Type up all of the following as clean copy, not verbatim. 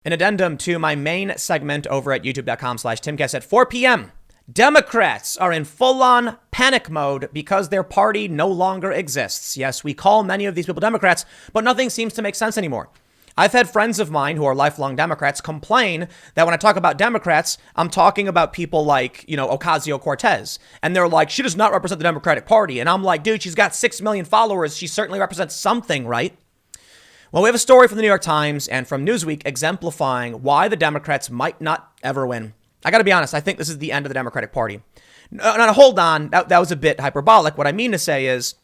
An addendum to my main segment over at youtube.com/timcast at 4 p.m. Democrats are in full-on panic mode because their party no longer exists. Yes, we call many of these people Democrats, but nothing seems to make sense anymore. I've had friends of mine who are lifelong Democrats complain that when I talk about Democrats, I'm talking about people like, Ocasio-Cortez. And they're like, she does not represent the Democratic Party. And I'm like, dude, she's got 6 million followers. She certainly represents something, right? Well, we have a story from the New York Times and from Newsweek exemplifying why the Democrats might not ever win. I got to be honest, I think this is the end of the Democratic Party. No, hold on. That was a bit hyperbolic. What I mean to say is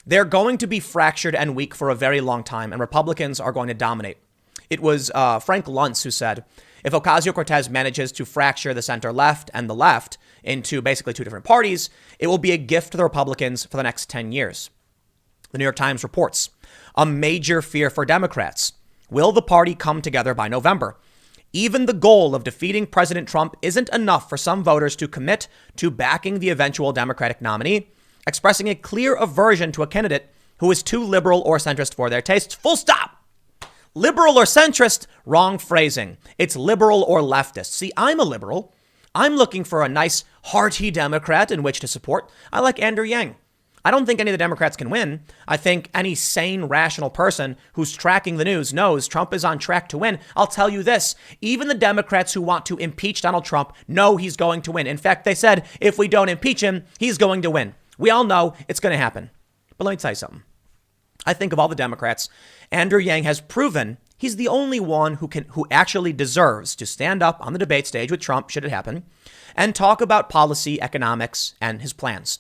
they're going to be fractured and weak for a very long time, and Republicans are going to dominate. It was Frank Luntz who said, if Ocasio-Cortez manages to fracture the center left and the left into basically two different parties, it will be a gift to the Republicans for the next 10 years. The New York Times reports a major fear for Democrats. Will the party come together by November? Even the goal of defeating President Trump isn't enough for some voters to commit to backing the eventual Democratic nominee, expressing a clear aversion to a candidate who is too liberal or centrist for their tastes. Full stop. Liberal or centrist, wrong phrasing. It's liberal or leftist. See, I'm a liberal. I'm looking for a nice, hearty Democrat in which to support. I like Andrew Yang. I don't think any of the Democrats can win. I think any sane, rational person who's tracking the news knows Trump is on track to win. I'll tell you this, even the Democrats who want to impeach Donald Trump know he's going to win. In fact, they said if we don't impeach him, he's going to win. We all know it's going to happen. But let me tell you something. I think of all the Democrats, Andrew Yang has proven he's the only one who actually deserves to stand up on the debate stage with Trump, should it happen, and talk about policy, economics, and his plans.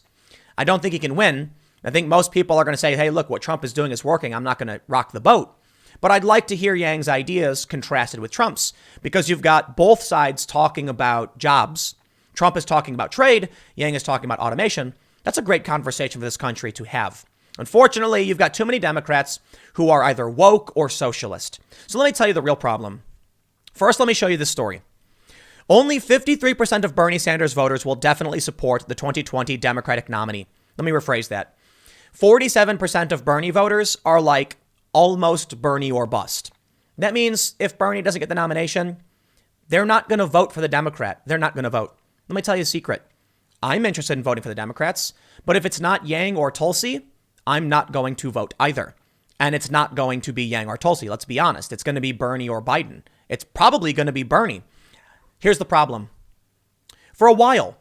I don't think he can win. I think most people are going to say, hey, look, what Trump is doing is working. I'm not going to rock the boat. But I'd like to hear Yang's ideas contrasted with Trump's, because you've got both sides talking about jobs. Trump is talking about trade. Yang is talking about automation. That's a great conversation for this country to have. Unfortunately, you've got too many Democrats who are either woke or socialist. So let me tell you the real problem. First, let me show you this story. Only 53% of Bernie Sanders voters will definitely support the 2020 Democratic nominee. Let me rephrase that. 47% of Bernie voters are like almost Bernie or bust. That means if Bernie doesn't get the nomination, they're not going to vote for the Democrat. They're not going to vote. Let me tell you a secret. I'm interested in voting for the Democrats, but if it's not Yang or Tulsi, I'm not going to vote either. And it's not going to be Yang or Tulsi. Let's be honest. It's going to be Bernie or Biden. It's probably going to be Bernie. Here's the problem. For a while,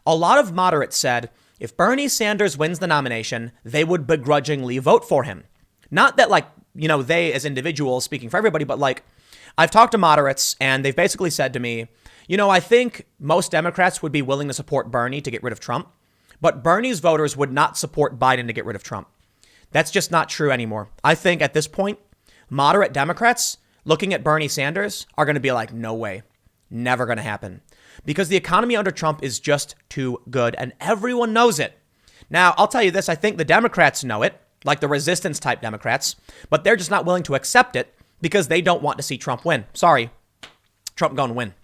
a lot of moderates said if Bernie Sanders wins the nomination, they would begrudgingly vote for him. Not that they as individuals speaking for everybody, but I've talked to moderates and they've basically said to me, I think most Democrats would be willing to support Bernie to get rid of Trump, but Bernie's voters would not support Biden to get rid of Trump. That's just not true anymore. I think at this point, moderate Democrats looking at Bernie Sanders are going to be like, no way. Never going to happen, because the economy under Trump is just too good and everyone knows it. Now, I'll tell you this. I think the Democrats know it, like the resistance type Democrats, but they're just not willing to accept it because they don't want to see Trump win. Sorry, Trump going to win.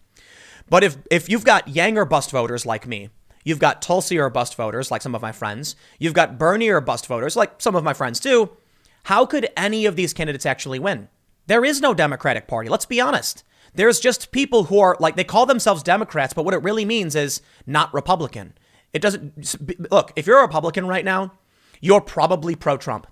But if you've got Yang or bust voters like me, you've got Tulsi or bust voters like some of my friends, you've got Bernie or bust voters like some of my friends too, how could any of these candidates actually win? There is no Democratic Party. Let's be honest. There's just people who are they call themselves Democrats, but what it really means is not Republican. It doesn't look, if you're a Republican right now, you're probably pro-Trump.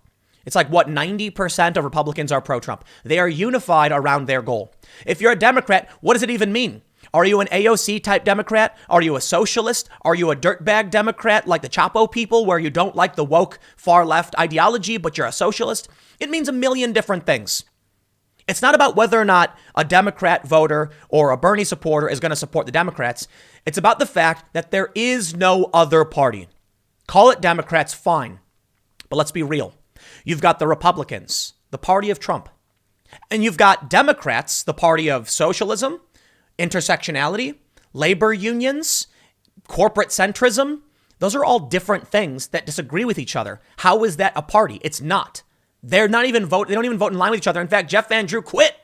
It's 90% of Republicans are pro-Trump. They are unified around their goal. If you're a Democrat, what does it even mean? Are you an AOC type Democrat? Are you a socialist? Are you a dirtbag Democrat like the Chapo people where you don't like the woke far left ideology, but you're a socialist? It means a million different things. It's not about whether or not a Democrat voter or a Bernie supporter is going to support the Democrats. It's about the fact that there is no other party. Call it Democrats, fine. But let's be real. You've got the Republicans, the party of Trump. And you've got Democrats, the party of socialism, intersectionality, labor unions, corporate centrism. Those are all different things that disagree with each other. How is that a party? It's not. They're not even vote. They don't even vote in line with each other. In fact, Jeff Van Drew quit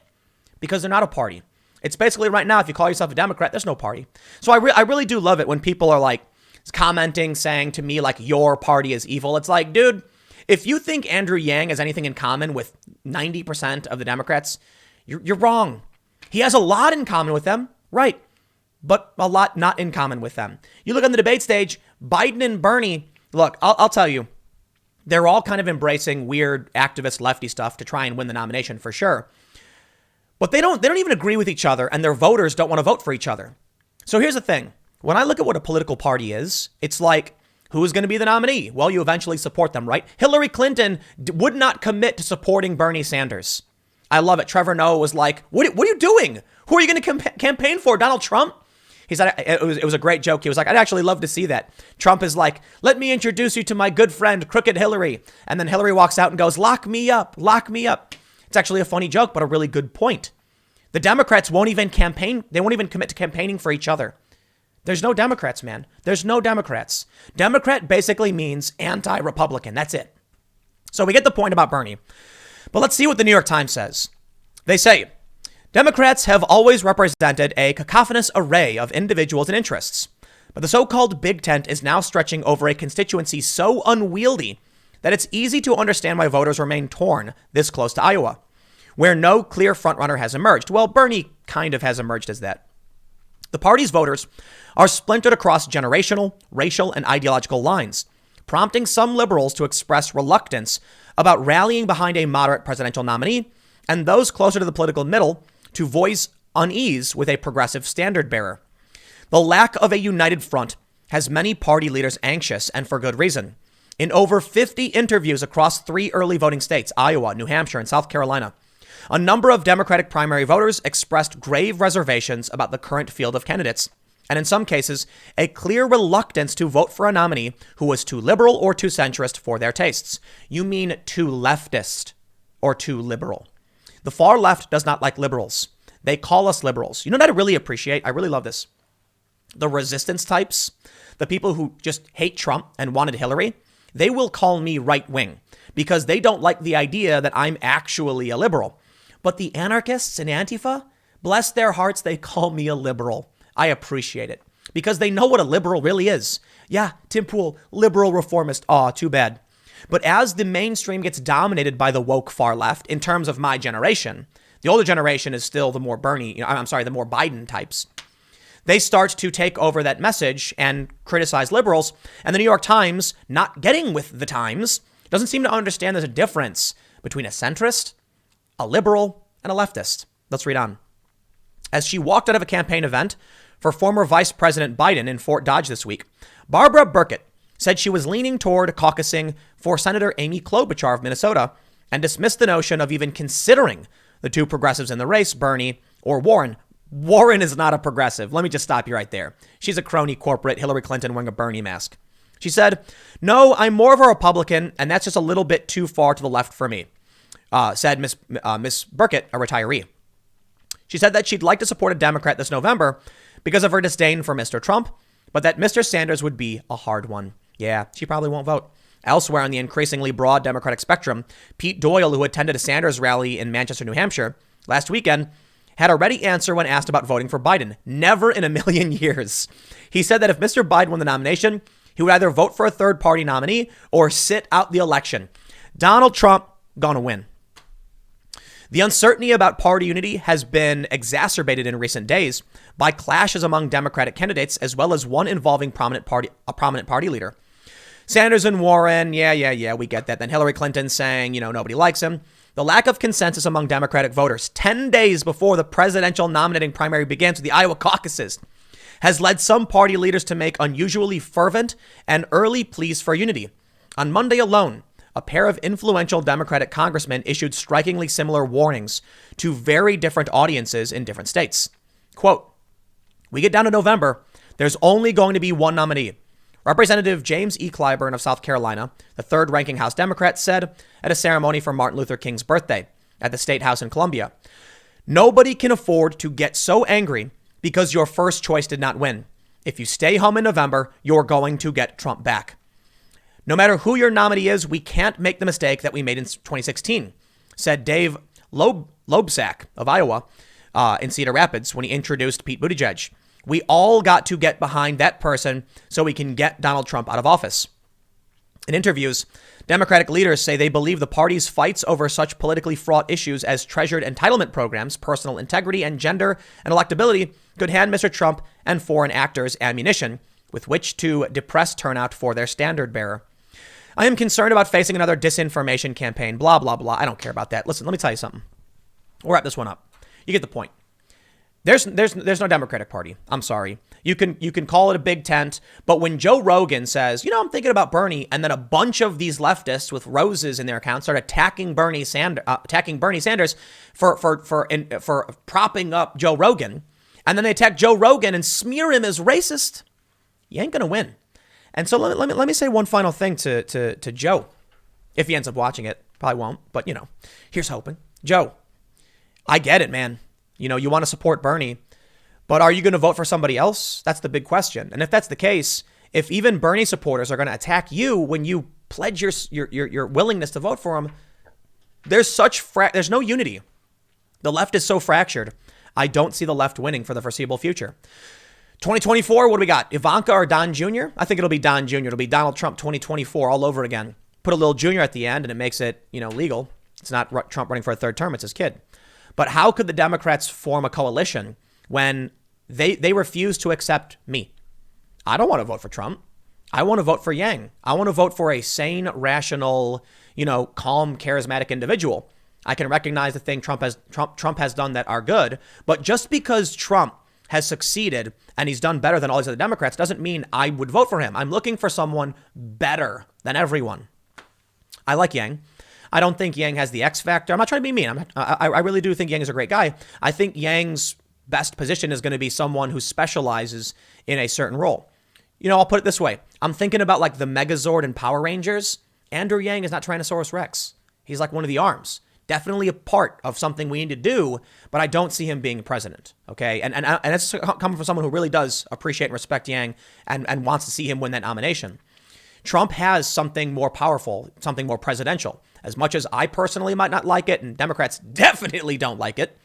because they're not a party. It's basically right now, if you call yourself a Democrat, there's no party. So I really do love it when people are commenting, saying to me your party is evil. It's dude, if you think Andrew Yang has anything in common with 90% of the Democrats, you're wrong. He has a lot in common with them, right? But a lot not in common with them. You look on the debate stage, Biden and Bernie, look, I'll tell you, they're all kind of embracing weird activist lefty stuff to try and win the nomination for sure. But they don't even agree with each other, and their voters don't want to vote for each other. So here's the thing. When I look at what a political party is, it's like, who's going to be the nominee? Well, you eventually support them, right? Hillary Clinton would not commit to supporting Bernie Sanders. I love it. Trevor Noah was like, what are you doing? Who are you going to campaign for? Donald Trump? He said, it was a great joke. He was like, I'd actually love to see that. Trump is like, let me introduce you to my good friend, Crooked Hillary. And then Hillary walks out and goes, lock me up, lock me up. It's actually a funny joke, but a really good point. The Democrats won't even campaign. They won't even commit to campaigning for each other. There's no Democrats, man. There's no Democrats. Democrat basically means anti-Republican. That's it. So we get the point about Bernie. But let's see what the New York Times says. They say, Democrats have always represented a cacophonous array of individuals and interests. But the so-called big tent is now stretching over a constituency so unwieldy that it's easy to understand why voters remain torn this close to Iowa, where no clear frontrunner has emerged. Well, Bernie kind of has emerged as that. The party's voters are splintered across generational, racial, and ideological lines, prompting some liberals to express reluctance about rallying behind a moderate presidential nominee, and those closer to the political middle to voice unease with a progressive standard bearer. The lack of a united front has many party leaders anxious, and for good reason. In over 50 interviews across 3 early voting states, Iowa, New Hampshire, and South Carolina, a number of Democratic primary voters expressed grave reservations about the current field of candidates, and in some cases, a clear reluctance to vote for a nominee who was too liberal or too centrist for their tastes. You mean too leftist or too liberal. The far left does not like liberals. They call us liberals. You know what I really appreciate? I really love this. The resistance types, the people who just hate Trump and wanted Hillary, they will call me right wing because they don't like the idea that I'm actually a liberal. But the anarchists in Antifa, bless their hearts, they call me a liberal. I appreciate it because they know what a liberal really is. Yeah, Tim Pool, liberal reformist. Aw, too bad. But as the mainstream gets dominated by the woke far left in terms of my generation, the older generation is still the more the more Biden types. They start to take over that message and criticize liberals. And the New York Times, not getting with the times, doesn't seem to understand there's a difference between a centrist, a liberal, and a leftist. Let's read on. As she walked out of a campaign event for former Vice President Biden in Fort Dodge this week, Barbara Burkett said she was leaning toward caucusing for Senator Amy Klobuchar of Minnesota and dismissed the notion of even considering the two progressives in the race, Bernie or Warren. Warren is not a progressive. Let me just stop you right there. She's a crony corporate Hillary Clinton wearing a Bernie mask. She said, "No, I'm more of a Republican, and that's just a little bit too far to the left for me," said Miss Burkett, a retiree. She said that she'd like to support a Democrat this November because of her disdain for Mr. Trump, but that Mr. Sanders would be a hard one. Yeah, she probably won't vote. Elsewhere on the increasingly broad Democratic spectrum, Pete Doyle, who attended a Sanders rally in Manchester, New Hampshire last weekend, had a ready answer when asked about voting for Biden. Never in a million years. He said that if Mr. Biden won the nomination, he would either vote for a third party nominee or sit out the election. Donald Trump gonna win. The uncertainty about party unity has been exacerbated in recent days by clashes among Democratic candidates, as well as one involving a prominent party leader. Sanders and Warren, yeah, we get that. Then Hillary Clinton saying, nobody likes him. The lack of consensus among Democratic voters 10 days before the presidential nominating primary begins with the Iowa caucuses has led some party leaders to make unusually fervent and early pleas for unity. On Monday alone, a pair of influential Democratic congressmen issued strikingly similar warnings to very different audiences in different states. Quote, "We get down to November, there's only going to be one nominee." Representative James E. Clyburn of South Carolina, the third ranking House Democrat, said at a ceremony for Martin Luther King's birthday at the State House in Columbia, "Nobody can afford to get so angry because your first choice did not win. If you stay home in November, you're going to get Trump back. No matter who your nominee is, we can't make the mistake that we made in 2016, said Dave Loebsack of Iowa in Cedar Rapids when he introduced Pete Buttigieg. We all got to get behind that person so we can get Donald Trump out of office. In interviews, Democratic leaders say they believe the party's fights over such politically fraught issues as treasured entitlement programs, personal integrity, and gender and electability could hand Mr. Trump and foreign actors ammunition with which to depress turnout for their standard bearer. I am concerned about facing another disinformation campaign, blah, blah, blah. I don't care about that. Listen, let me tell you something. We'll wrap this one up. You get the point. There's no Democratic Party. I'm sorry. You can call it a big tent, but when Joe Rogan says, I'm thinking about Bernie, and then a bunch of these leftists with roses in their accounts start attacking Bernie Sanders for propping up Joe Rogan, and then they attack Joe Rogan and smear him as racist, you ain't gonna win. And so let me say one final thing to Joe, if he ends up watching it. Probably won't, but here's hoping. Joe, I get it, man. You want to support Bernie, but are you going to vote for somebody else? That's the big question. And if that's the case, if even Bernie supporters are going to attack you when you pledge your willingness to vote for him, there's no unity. The left is so fractured. I don't see the left winning for the foreseeable future. 2024, what do we got? Ivanka or Don Jr.? I think it'll be Don Jr. It'll be Donald Trump 2024 all over again. Put a little junior at the end and it makes it, legal. It's not Trump running for a third term. It's his kid. But how could the Democrats form a coalition when they refuse to accept me? I don't want to vote for Trump. I want to vote for Yang. I want to vote for a sane, rational, calm, charismatic individual. I can recognize the thing Trump has done that are good. But just because Trump has succeeded and he's done better than all these other Democrats doesn't mean I would vote for him. I'm looking for someone better than everyone. I like Yang. I don't think Yang has the X factor. I'm not trying to be mean. I really do think Yang is a great guy. I think Yang's best position is going to be someone who specializes in a certain role. I'll put it this way. I'm thinking about like the Megazord and Power Rangers. Andrew Yang is not Tyrannosaurus Rex. He's like one of the arms. Definitely a part of something we need to do, but I don't see him being president. Okay. And it's coming from someone who really does appreciate and respect Yang and wants to see him win that nomination. Trump has something more powerful, something more presidential. As much as I personally might not like it, and Democrats definitely don't like it,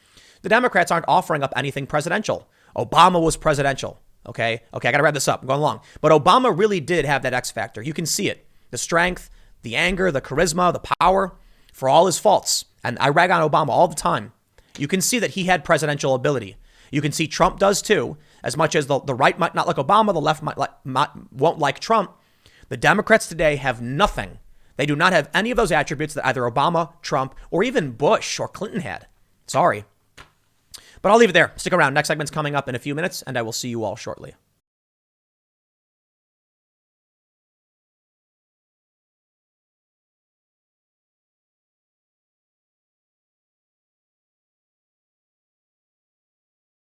the Democrats aren't offering up anything presidential. Obama was presidential. Okay, I got to wrap this up. I'm going long. But Obama really did have that X factor. You can see it. The strength, the anger, the charisma, the power, for all his faults. And I rag on Obama all the time. You can see that he had presidential ability. You can see Trump does too. As much as the right might not like Obama, the left won't like Trump. The Democrats today have nothing. They do not have any of those attributes that either Obama, Trump, or even Bush or Clinton had. Sorry. But I'll leave it there. Stick around. Next segment's coming up in a few minutes, and I will see you all shortly.